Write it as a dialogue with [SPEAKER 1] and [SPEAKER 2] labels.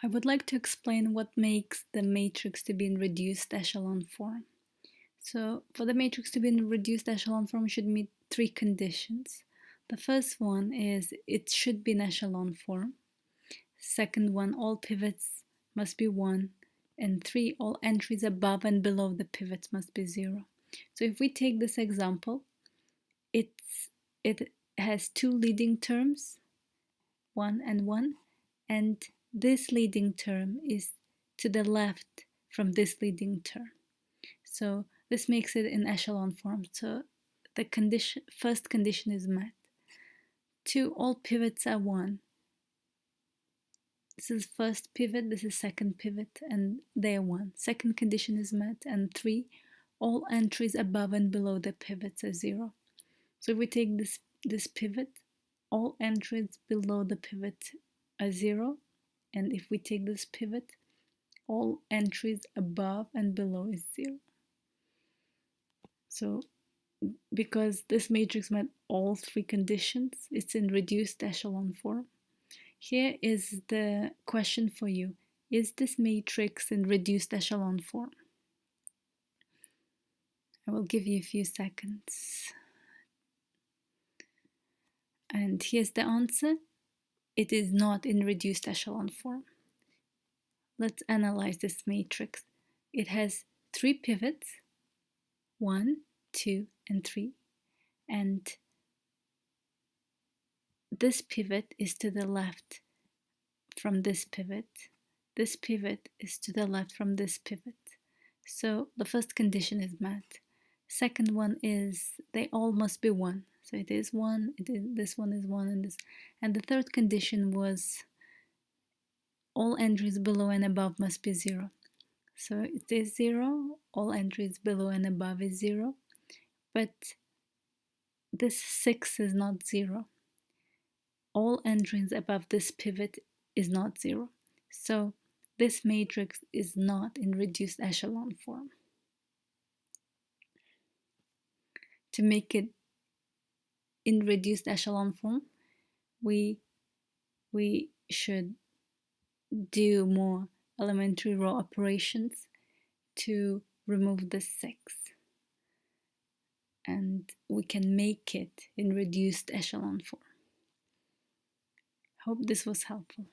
[SPEAKER 1] I would like to explain what makes the matrix to be in reduced echelon form. So for the matrix to be in reduced echelon form, it should meet three conditions. The first one is it should be in echelon form. Second one, all pivots must be 1. And 3, all entries above and below the pivots must be 0. So if we take this example, it has two leading terms, 1 and 1, and this leading term is to the left from this leading term. So this makes it in echelon form. So the first condition is met. 2, all pivots are 1. This is first pivot, this is second pivot, and they are 1. Second condition is met. And 3, all entries above and below the pivots are 0. So if we take this pivot, all entries below the pivot are 0. And if we take this pivot, all entries above and below is 0. So because this matrix met all three conditions, it's in reduced echelon form. Here is the question for you. Is this matrix in reduced echelon form? I will give you a few seconds. And here's the answer. It is not in reduced echelon form. Let's analyze this matrix. It has 3 pivots, 1, 2, and 3. And this pivot is to the left from this pivot. This pivot is to the left from this pivot. So the first condition is met. Second one is they all must be 1. So it is 1, this one is 1, and this. And the third condition was all entries below and above must be 0. So it is 0, all entries below and above is 0. But this 6 is not 0. All entries above this pivot is not 0. So this matrix is not in reduced echelon form. To make it in reduced echelon form, we should do more elementary row operations to remove the 6. And we can make it in reduced echelon form. Hope this was helpful.